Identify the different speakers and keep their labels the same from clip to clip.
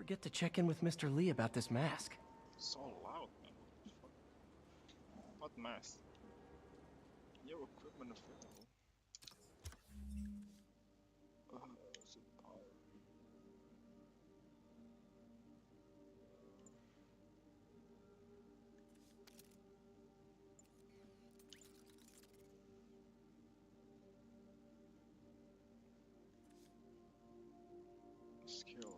Speaker 1: forget to check in with Mr. Lee about this mask.
Speaker 2: So loud, man. What mask? New equipment available. Superpower. Skill.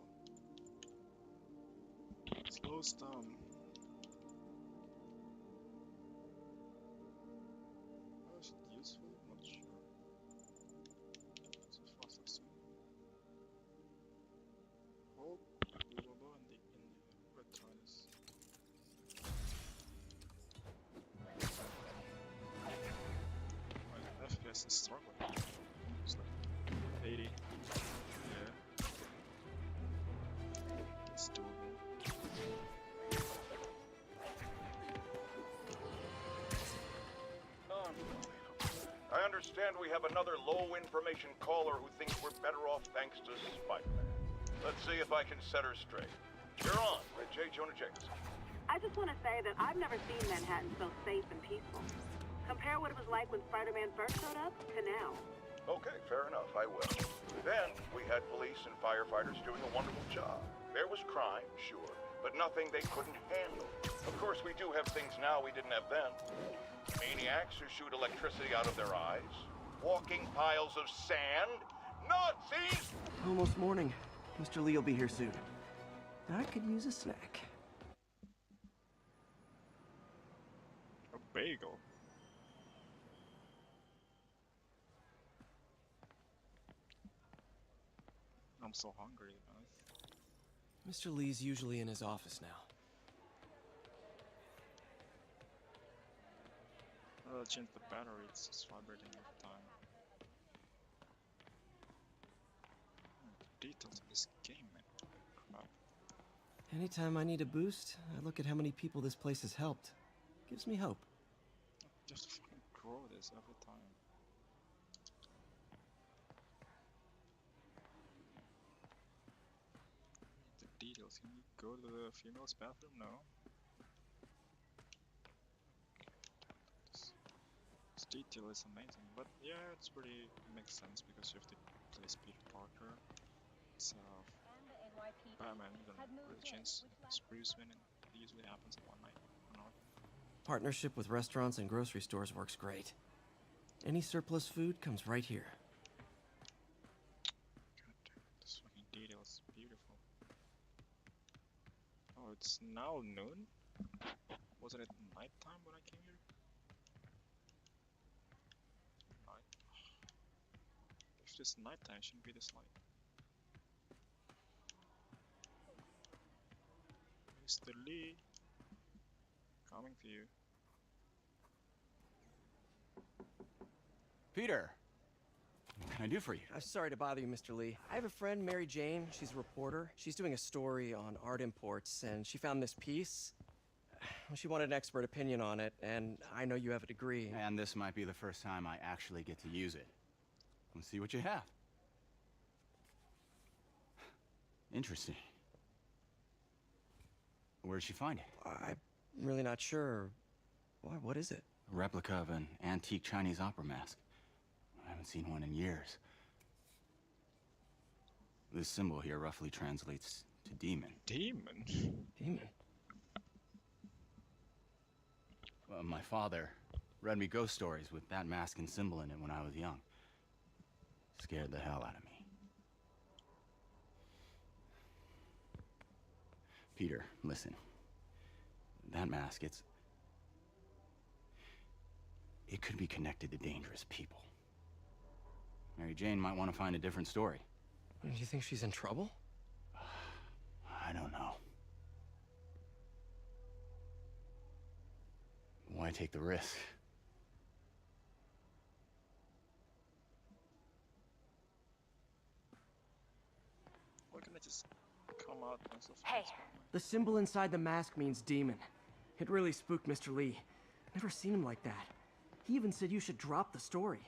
Speaker 2: Slows down. How is it useful? Not sure. So fast as hold blah blah blah in the red tiles. My FPS is struggling. It's like 80. Yeah. It's doable.
Speaker 3: I understand we have another low information caller who thinks we're better off thanks to Spider-Man. Let's see if I can set her straight. You're on, Red J. Jonah Jameson.
Speaker 4: I just want to say that I've never seen Manhattan so safe and peaceful. Compare what it was like when Spider-Man first showed up to now.
Speaker 3: Okay, fair enough, I will. Then, we had police and firefighters doing a wonderful job. There was crime, sure, but nothing they couldn't handle. Of course, we do have things now we didn't have then. Maniacs who shoot electricity out of their eyes. Walking piles of sand. Nazis!
Speaker 1: Almost morning. Mr. Lee will be here soon. I could use a snack.
Speaker 2: A bagel. I'm so hungry, guys.
Speaker 1: Mr. Lee's usually in his office now.
Speaker 2: Change the battery, it's just vibrating every time. The details of this game, man. Crap.
Speaker 1: Anytime I need a boost, I look at how many people this place has helped. Gives me hope.
Speaker 2: Just fucking grow this every time. The details, can you go to the female's bathroom? No. This detail is amazing, but yeah, it's pretty makes sense because you have to place Peter Parker instead of Batman. You don't really change Bruce Wayne, and it usually happens in one night.
Speaker 1: Partnership with restaurants and grocery stores works great. Any surplus food comes right here.
Speaker 2: God damn, this fucking detail is beautiful. Oh, it's now noon? Wasn't it nighttime when I came here? Night. If it's nighttime, it shouldn't be this light. Mr. Lee, coming to you.
Speaker 5: Peter, what can I do for you?
Speaker 1: I'm sorry to bother you, Mr. Lee. I have a friend, Mary Jane. She's a reporter. She's doing a story on art imports, and she found this piece. She wanted an expert opinion on it, and I know you have a degree.
Speaker 5: And this might be the first time I actually get to use it. Let's see what you have. Interesting. Where did she find it?
Speaker 1: I'm really not sure. What is it?
Speaker 5: A replica of an antique Chinese opera mask. I haven't seen one in years. This symbol here roughly translates to demon.
Speaker 2: Demon?
Speaker 1: Demon?
Speaker 5: My father read me ghost stories with that mask and symbol in it when I was young. Scared the hell out of me. Peter, listen. That mask, it could be connected to dangerous people. Mary Jane might want to find a different story.
Speaker 1: Do you think she's in trouble?
Speaker 5: I don't know. Why take the risk?
Speaker 2: Why can't I just come out myself?
Speaker 6: Hey.
Speaker 1: The symbol inside the mask means demon. It really spooked Mr. Lee. Never seen him like that. He even said you should drop the story.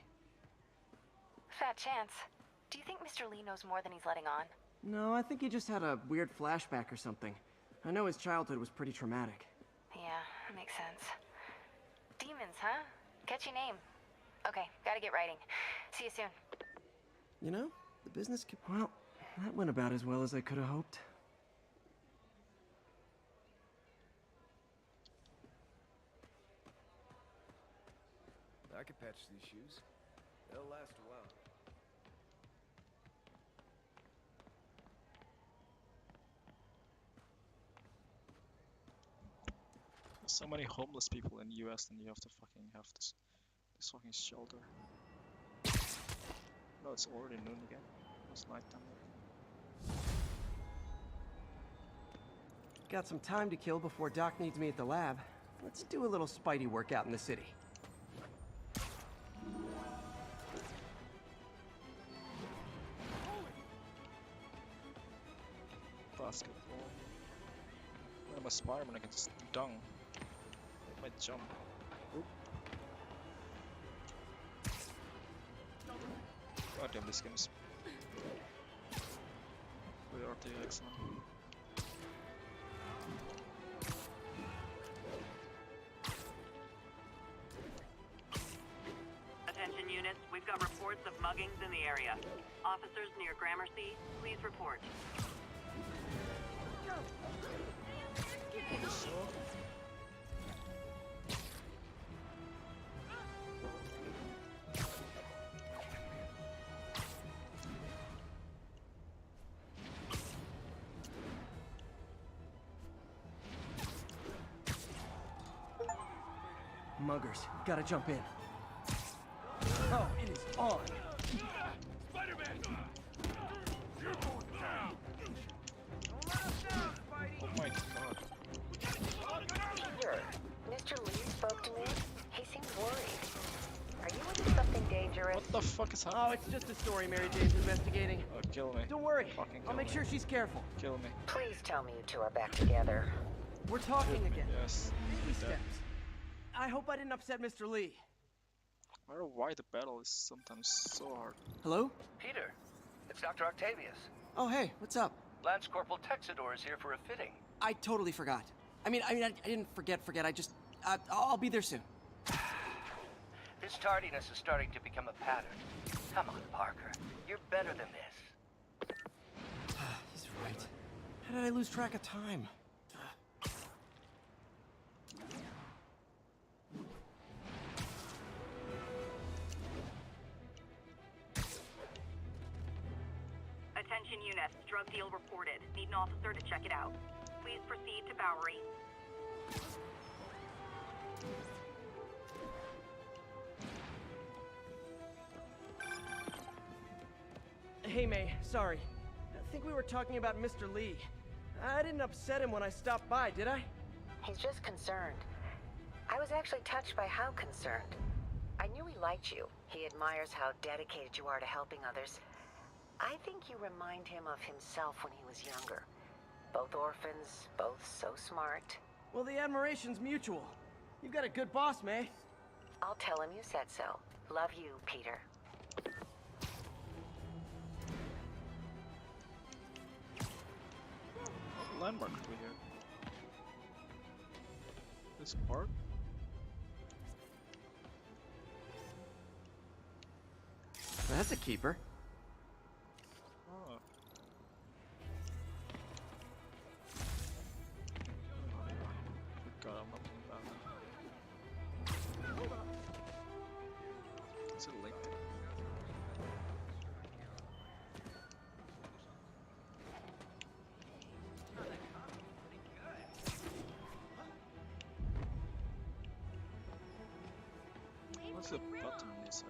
Speaker 6: Fat chance. Do you think Mr. Lee knows more than he's letting on?
Speaker 1: No, I think he just had a weird flashback or something. I know his childhood was pretty traumatic.
Speaker 6: Yeah, makes sense. Demons, huh? Catchy name. Okay, gotta get writing. See you soon.
Speaker 1: You know, the business well, that went about as well as I could have hoped.
Speaker 7: I could patch these shoes. They'll last a while.
Speaker 2: There's so many homeless people in the US, and you have to fucking have this fucking shelter. No, it's already noon again. It's nighttime already.
Speaker 1: Got some time to kill before Doc needs me at the lab. Let's do a little Spidey workout in the city.
Speaker 2: Basketball. I'm a Spider-Man, I can just dunk. I might jump. Oop. God damn, this game is really RTX now.
Speaker 4: Attention units, we've got reports of muggings in the area. Officers near Gramercy, please report.
Speaker 1: Muggers, gotta jump in. Oh, it is on.
Speaker 2: Oh my god.
Speaker 6: Peter, Mr. Lee spoke to me. He seemed worried. Are you into something dangerous?
Speaker 2: What the fuck is
Speaker 1: Oh,
Speaker 2: happening?
Speaker 1: it's just a story Mary Jane's investigating.
Speaker 2: Oh, kill me.
Speaker 1: Don't worry,
Speaker 2: Fucking
Speaker 1: I'll
Speaker 2: kill
Speaker 1: make
Speaker 2: me.
Speaker 1: sure she's careful.
Speaker 2: Kill me.
Speaker 6: Please tell me you two are back together.
Speaker 1: We're talking again.
Speaker 2: Yes.
Speaker 1: Baby
Speaker 2: Yeah.
Speaker 1: steps. I hope I didn't upset Mr. Lee.
Speaker 2: I don't know why the battle is sometimes so hard.
Speaker 1: Hello?
Speaker 8: Peter, it's Dr. Octavius.
Speaker 1: Oh, hey, what's up?
Speaker 8: Lance Corporal Texador is here for a fitting.
Speaker 1: I totally forgot. I didn't forget. I just, I'll be there soon.
Speaker 8: This tardiness is starting to become a pattern. Come on, Parker. You're better than this.
Speaker 1: He's right. How did I lose track of time?
Speaker 4: Attention units, drug deal reported. Need an officer to check it out. Please proceed to Bowery.
Speaker 1: Hey, May, sorry. I think we were talking about Mr. Lee. I didn't upset him when I stopped by, did I?
Speaker 6: He's just concerned. I was actually touched by how concerned. I knew he liked you. He admires how dedicated you are to helping others. I think you remind him of himself when he was younger. Both orphans, both so smart.
Speaker 1: Well, the admiration's mutual. You've got a good boss, May.
Speaker 6: I'll tell him you said so. Love you, Peter.
Speaker 2: What landmark do we have? This park?
Speaker 1: That's a keeper.
Speaker 2: Oh. Forgot I'm not doing that. Is it linked? What's the button in this?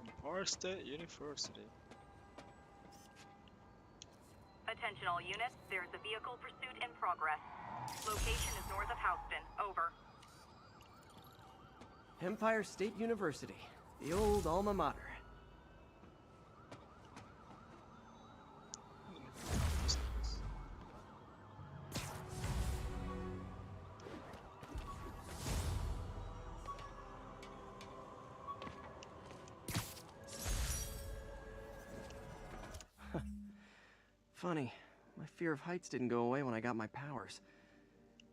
Speaker 2: Empire State University.
Speaker 4: Attention all units, there is a vehicle pursuit in progress. Location is north of Houston. Over.
Speaker 1: Empire State University, the old alma mater. Funny, my fear of heights didn't go away when I got my powers.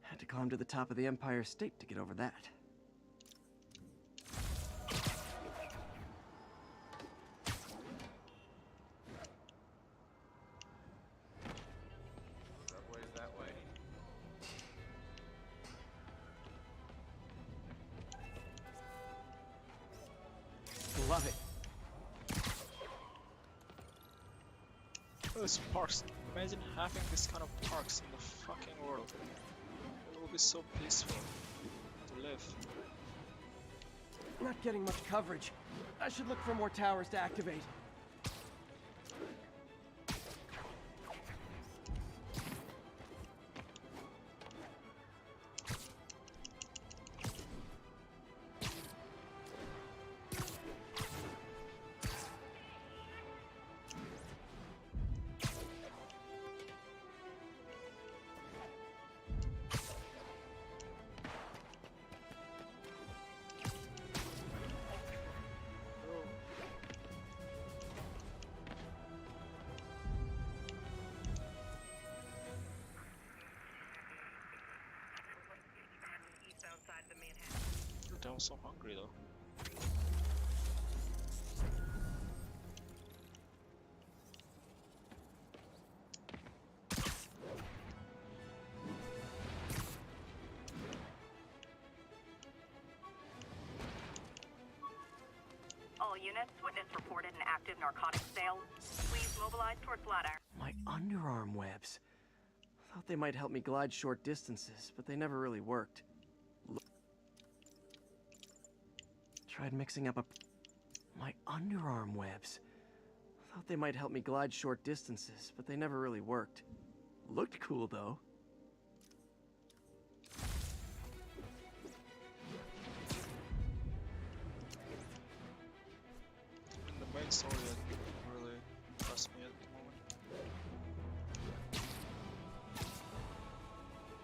Speaker 1: Had to climb to the top of the Empire State to get over that.
Speaker 7: Subway's that way.
Speaker 1: Love it.
Speaker 2: Those parks. Imagine having this kind of parks in the fucking world. It will be so peaceful to live.
Speaker 1: Not getting much coverage. I should look for more towers to activate.
Speaker 2: I'm so hungry though.
Speaker 4: All units, witness reported an active narcotics sale. Please mobilize towards Flatiron.
Speaker 1: My underarm webs. Thought they might help me glide short distances, but they never really worked. Tried mixing up my underarm webs. Thought they might help me glide short distances, but they never really worked. Looked cool though.
Speaker 2: In the main story, it didn't really impress me at the moment.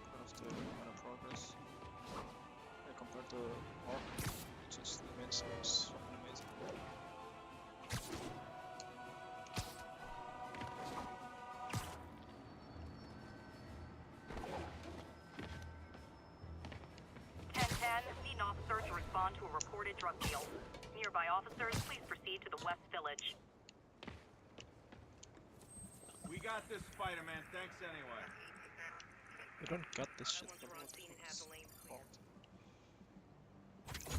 Speaker 2: Kind of the kind of progress. Yeah, compared to Ark, just the main story is fucking amazing.
Speaker 4: Need an officer to respond to a reported drug deal. Nearby officers, please proceed to the West Village.
Speaker 7: We got this, Spider-Man. Thanks anyway.
Speaker 2: You don't got this shit.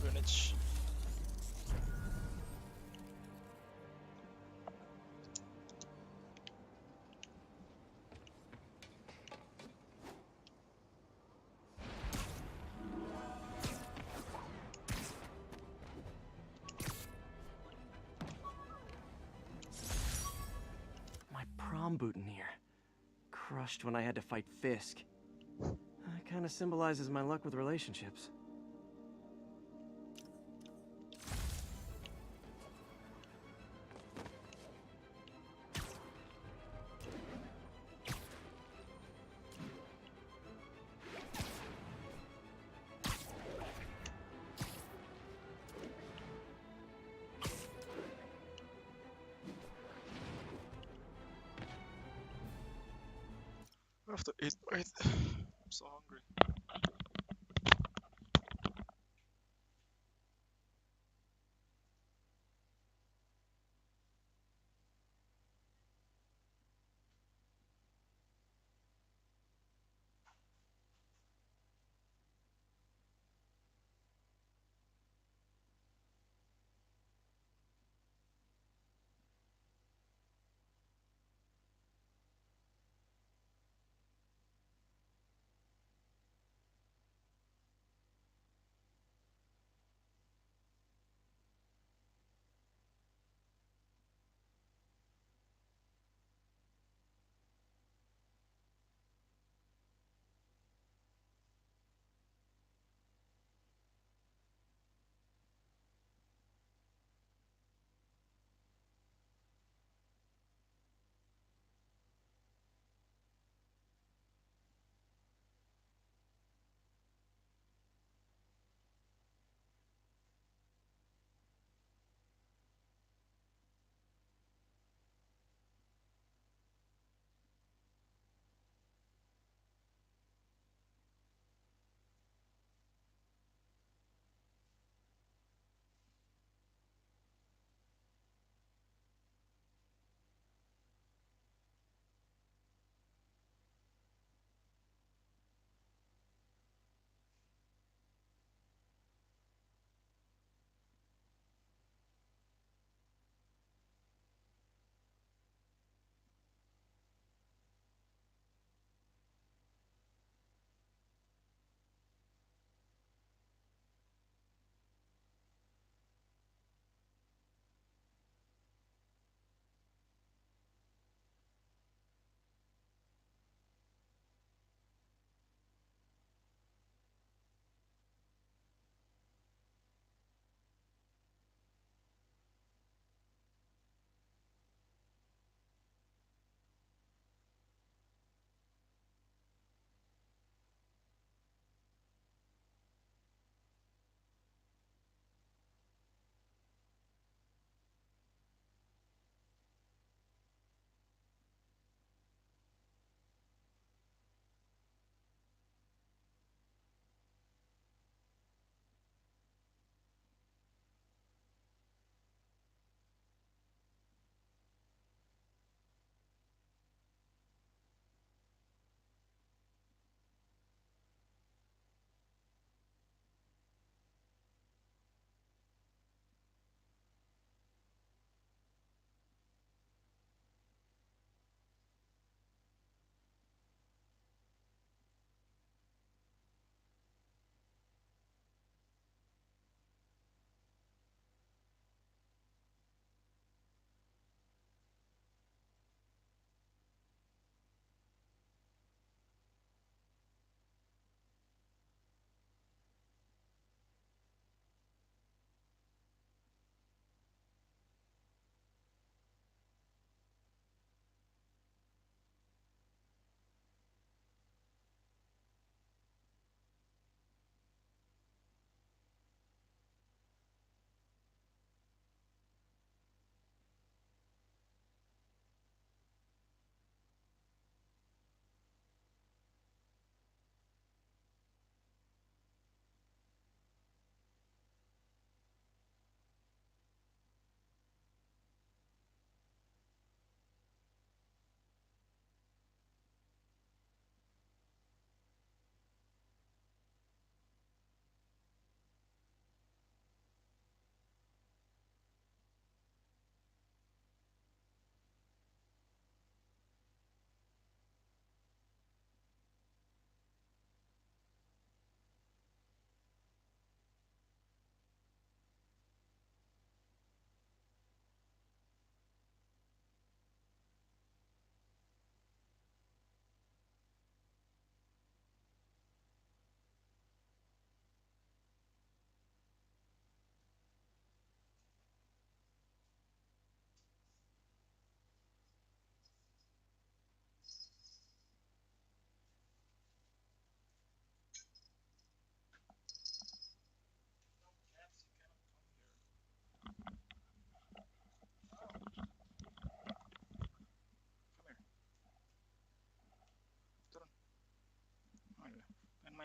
Speaker 2: Greenwich.
Speaker 1: My prom boutonniere. Crushed when I had to fight Fisk. Kinda symbolizes my luck with relationships.
Speaker 2: I have to eat. Wait, I'm so hungry.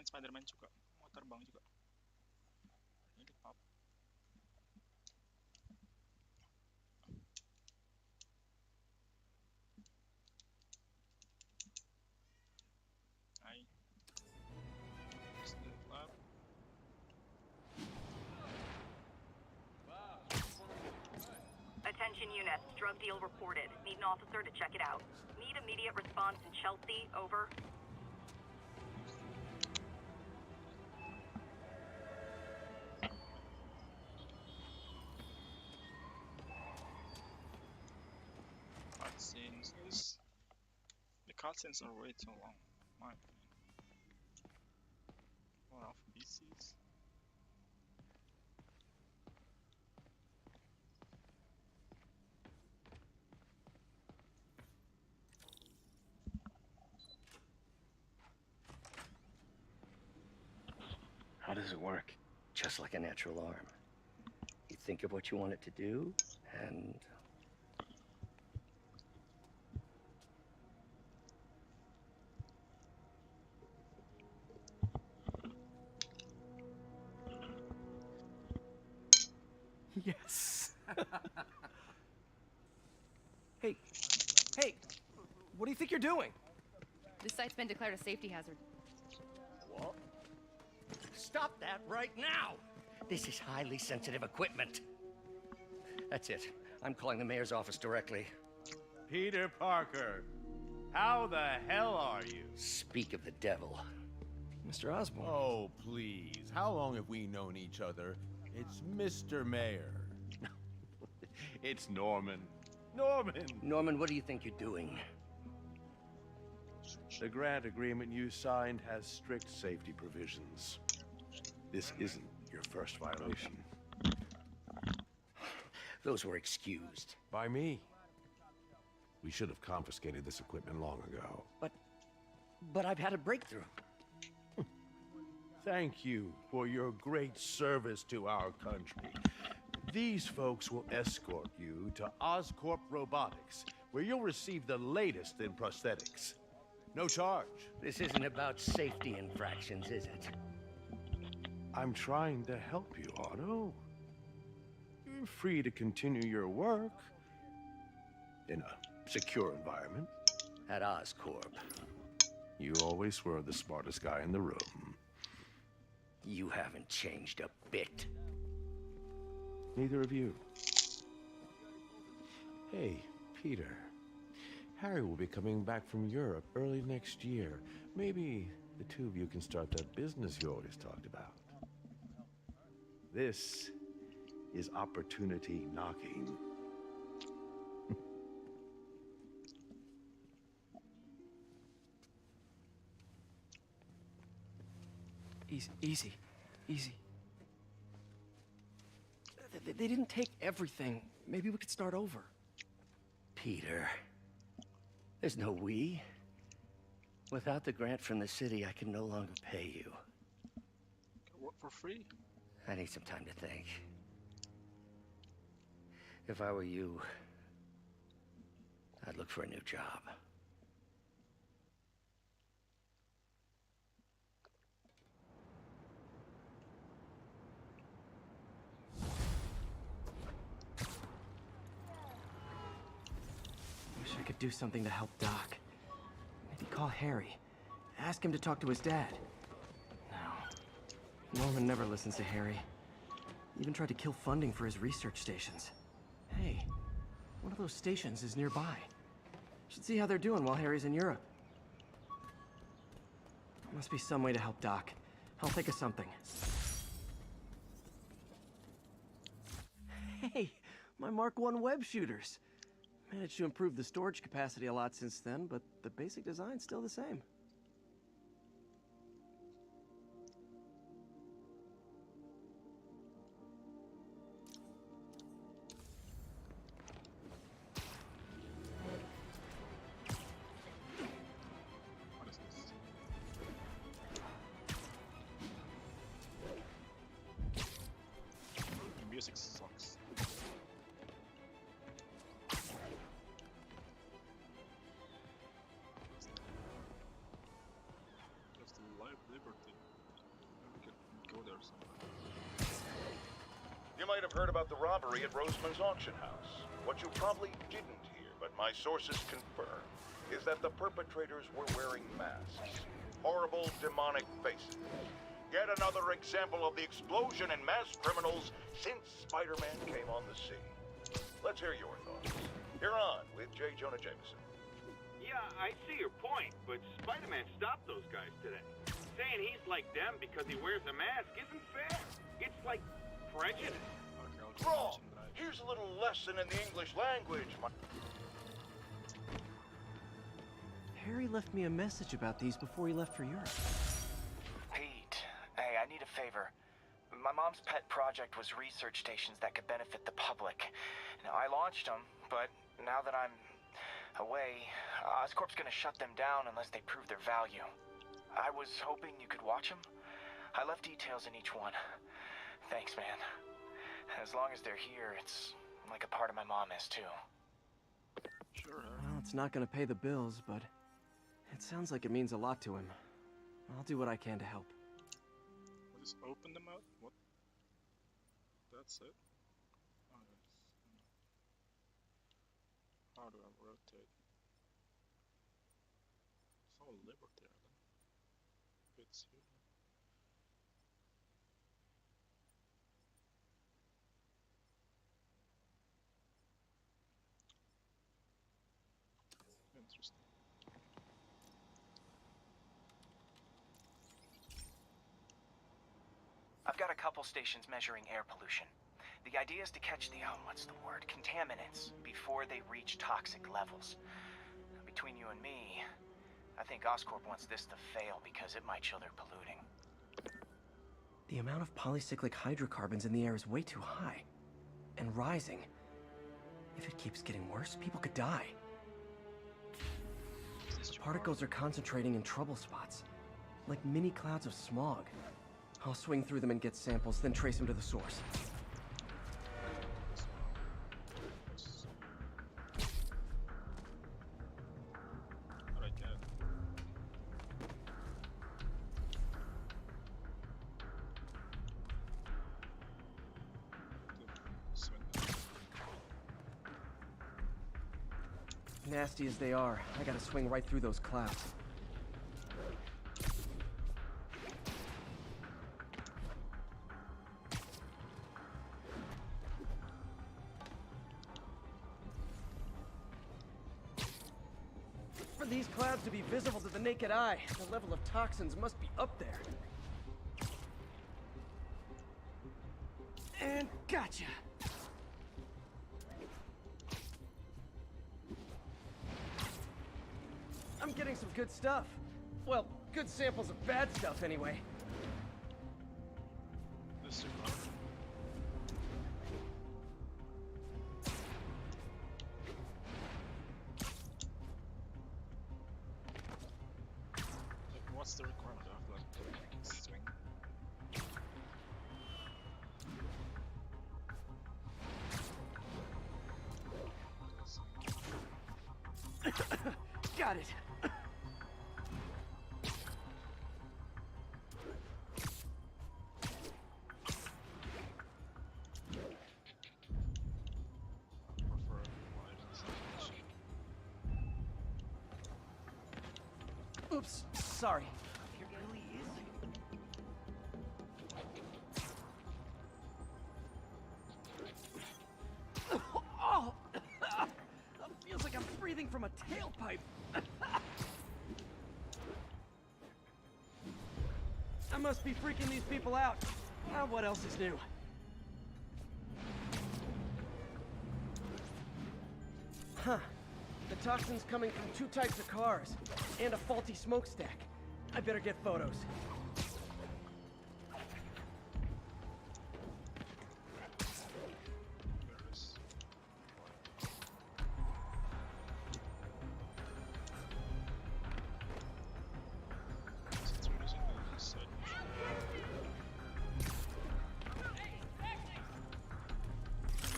Speaker 2: Spider-Man juga mau terbang juga. Ini pop. Hai. Step up.
Speaker 4: Attention units, drug deal reported. Need an officer to check it out. Need immediate response in Chelsea, over.
Speaker 2: Cutscenes is the cutscenes are way too long, in my opinion. A lot of BCs.
Speaker 8: How does it work? Just like a natural arm. You think of what you want it to do, and...
Speaker 1: Yes. Hey, what do you think you're doing?
Speaker 9: This site's been declared a safety hazard.
Speaker 8: What? Stop that right now! This is highly sensitive equipment. That's it. I'm calling the mayor's office directly.
Speaker 10: Peter Parker, how the hell are you?
Speaker 8: Speak of the devil.
Speaker 1: Mr. Osborn.
Speaker 10: Oh, please. How long have we known each other? It's Mr. Mayor. It's Norman. Norman!
Speaker 8: Norman, what do you think you're doing?
Speaker 10: The grant agreement you signed has strict safety provisions. This isn't your first violation.
Speaker 8: Those were excused.
Speaker 10: By me. We should have confiscated this equipment long ago.
Speaker 8: But I've had a breakthrough.
Speaker 10: Thank you for your great service to our country. These folks will escort you to Oscorp Robotics, where you'll receive the latest in prosthetics. No charge.
Speaker 8: This isn't about safety infractions, is it?
Speaker 10: I'm trying to help you, Otto. You're free to continue your work in a secure environment.
Speaker 8: At Oscorp.
Speaker 10: You always were the smartest guy in the room.
Speaker 8: You haven't changed a bit.
Speaker 10: Neither of you. Hey, Peter. Harry will be coming back from Europe early next year. Maybe the two of you can start that business you always talked about. This is opportunity knocking.
Speaker 1: Easy. They didn't take everything. Maybe we could start over.
Speaker 8: Peter, there's no we. Without the grant from the city, I can no longer pay you.
Speaker 2: Work for free?
Speaker 8: I need some time to think. If I were you, I'd look for a new job.
Speaker 1: Wish I could do something to help Doc. Maybe call Harry. Ask him to talk to his dad. No. Norman never listens to Harry. He even tried to kill funding for his research stations. Hey, one of those stations is nearby. Should see how they're doing while Harry's in Europe. There must be some way to help Doc. I'll think of something. Hey, my Mark I web shooters. Managed to improve the storage capacity a lot since then, but the basic design's still the same.
Speaker 2: What is this? The music sucks.
Speaker 3: You might have heard about the robbery at Roseman's auction house. What you probably didn't hear, but my sources confirm, is that the perpetrators were wearing masks. Horrible, demonic faces. Yet another example of the explosion in mass criminals since Spider-Man came on the scene. Let's hear your thoughts. You're on with J. Jonah Jameson.
Speaker 11: Yeah, I see your point, but Spider-Man stopped those guys today. Saying he's like them because he wears a mask isn't fair. It's like prejudice.
Speaker 3: Wrong! Here's a little lesson in the English language, my...
Speaker 1: Harry left me a message about these before he left for Europe.
Speaker 12: Pete, hey, I need a favor. My mom's pet project was research stations that could benefit the public. Now, I launched them, but now that I'm away, Oscorp's gonna shut them down unless they prove their value. I was hoping you could watch them. I left details in each one. Thanks, man. As long as they're here, it's like a part of my mom is, too.
Speaker 2: Sure.
Speaker 1: Well, it's not gonna pay the bills, but it sounds like it means a lot to him. I'll do what I can to help.
Speaker 2: Just open them out? What? That's it? Oh, yes. How do I rotate? It's all libertarian. It's here. Interesting.
Speaker 12: I've got a couple stations measuring air pollution. The idea is to catch the, what's the word, contaminants before they reach toxic levels. Between you and me, I think Oscorp wants this to fail because it might show they're polluting.
Speaker 1: The amount of polycyclic hydrocarbons in the air is way too high. And rising. If it keeps getting worse, people could die. Particles are concentrating in trouble spots, like mini clouds of smog. I'll swing through them and get samples, then trace them to the source. Nasty as they are, I gotta swing right through those clouds. For these clouds to be visible to the naked eye, the level of toxins must be up there. And gotcha! I'm getting some good stuff. Well, good samples of bad stuff, anyway.
Speaker 2: This is what's the requirement of like swing?
Speaker 1: Got it. Oops, sorry. It really is. Oh! Feels like I'm breathing from a tailpipe. I must be freaking these people out. What else is new? Huh. The toxin's coming from 2 types of cars, and a faulty smokestack. I better get photos.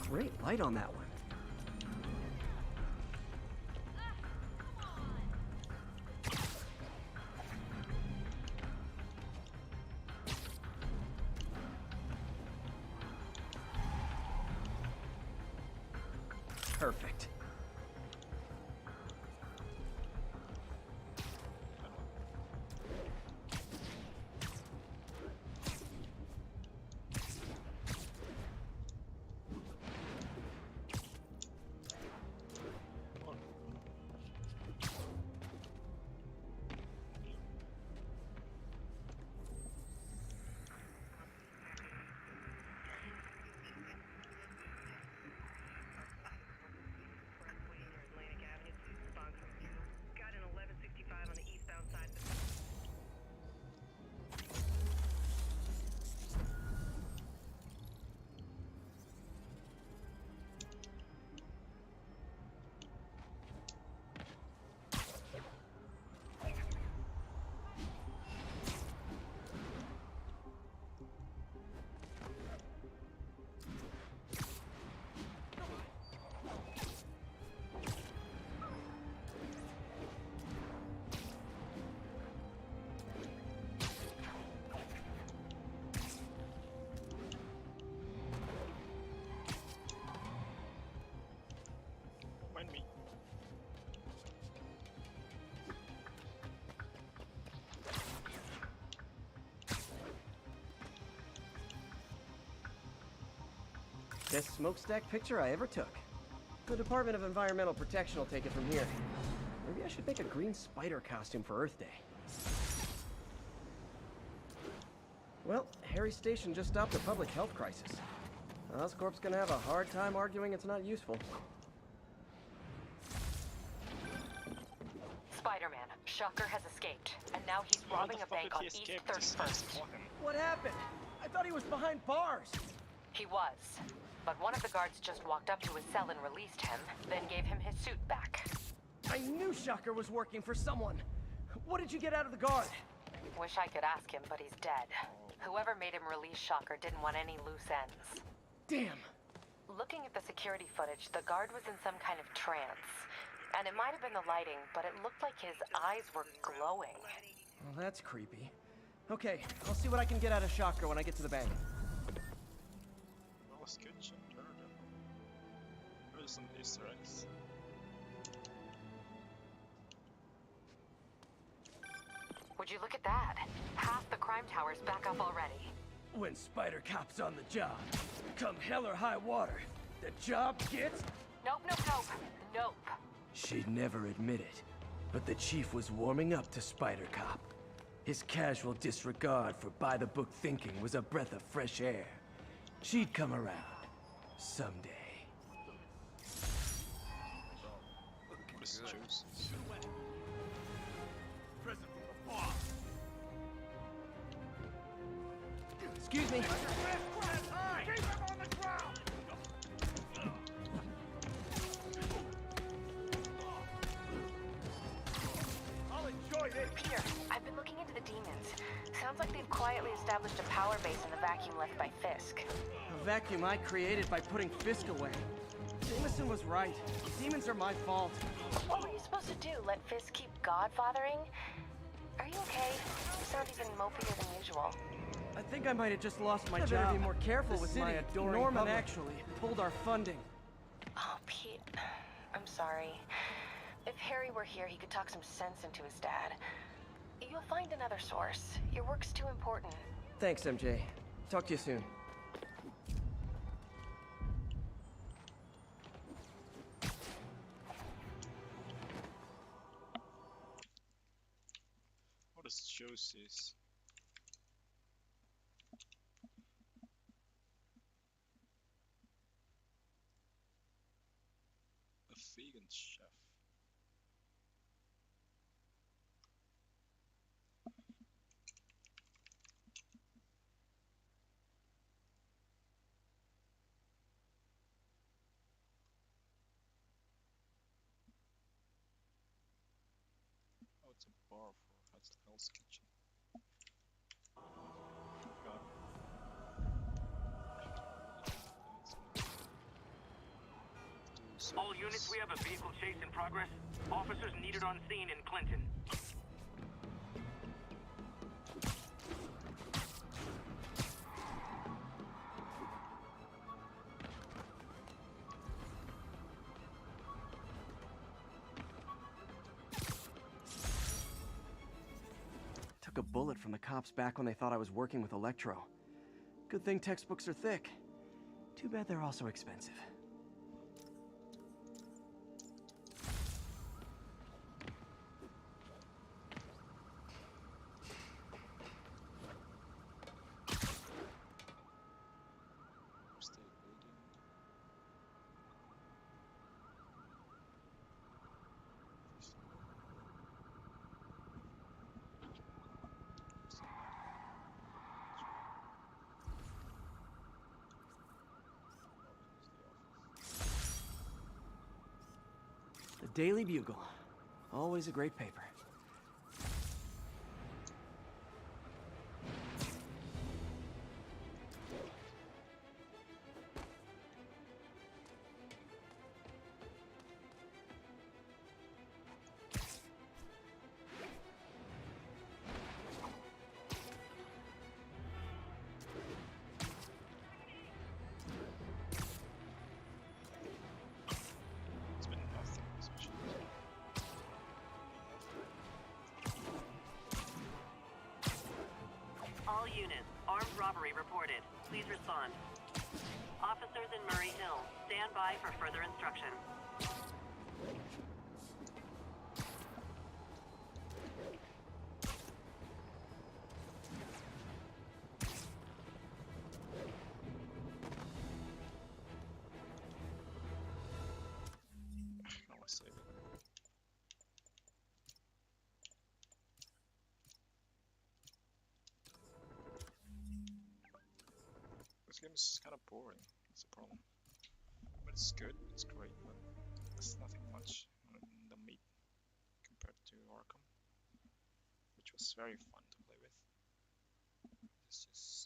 Speaker 1: Great light on that one. Perfect.
Speaker 2: Mind me.
Speaker 1: Best smokestack picture I ever took. The Department of Environmental Protection will take it from here. Maybe I should make a green spider costume for Earth Day. Well, Harry Station just stopped a public health crisis. Oscorp's gonna have a hard time arguing it's not useful.
Speaker 6: Spider-Man, Shocker has escaped, and now he's robbing a bank on East 31st.
Speaker 1: What happened? I thought he was behind bars.
Speaker 6: He was, but one of the guards just walked up to his cell and released him, then gave him his suit back.
Speaker 1: I knew Shocker was working for someone. What did you get out of the guard?
Speaker 6: Wish I could ask him, but he's dead. Whoever made him release Shocker didn't want any loose ends.
Speaker 1: Damn.
Speaker 6: Looking at the security footage, the guard was in some kind of trance. And it might have been the lighting, but it looked like his eyes were glowing.
Speaker 1: Well, that's creepy. Okay, I'll see what I can get out of Shocker when I get to the bank.
Speaker 2: Hell's Kitchen, Daredevil. There's some Easter eggs.
Speaker 6: Would you look at that? Half the crime tower's back up already.
Speaker 1: When Spider Cop's on the job, come hell or high water, the job gets...
Speaker 6: Nope, nope, nope. Nope.
Speaker 1: She'd never admit it, but the chief was warming up to Spider Cop. His casual disregard for by-the-book thinking was a breath of fresh air. She'd come around. Someday.
Speaker 2: What is juice?
Speaker 1: Excuse me.
Speaker 6: Peter, I've been looking into the demons. Sounds like they've quietly established a power base in the vacuum left by Fisk.
Speaker 1: A vacuum I created by putting Fisk away. Jameson was right. Demons are my fault.
Speaker 6: What were you supposed to do? Let Fisk keep godfathering? Are you okay? You sound even mopier than usual.
Speaker 1: I think I might have just lost my job. I better be more careful with my adoring Norman public. Actually pulled our funding.
Speaker 6: Oh, Pete. I'm sorry. If Harry were here, he could talk some sense into his dad. You'll find another source. Your work's too important.
Speaker 1: Thanks, MJ. Talk to you soon.
Speaker 2: What is juices? A vegan chef. Oh, it's a bar for Hell's Kitchen. God.
Speaker 11: All units, we have a vehicle chase in progress. Officers needed on scene in Clinton.
Speaker 1: a bullet from the cops back when they thought I was working with Electro. Good thing textbooks are thick. Too bad they're also expensive. The Daily Bugle. Always a great paper.
Speaker 4: All units, armed robbery reported. Please respond. Officers in Murray Hill, stand by for further instruction.
Speaker 2: No, I save it. This game is kind of boring, that's the problem. But it's good, it's great, but there's nothing much in the meat compared to Arkham, which was very fun to play with. It's just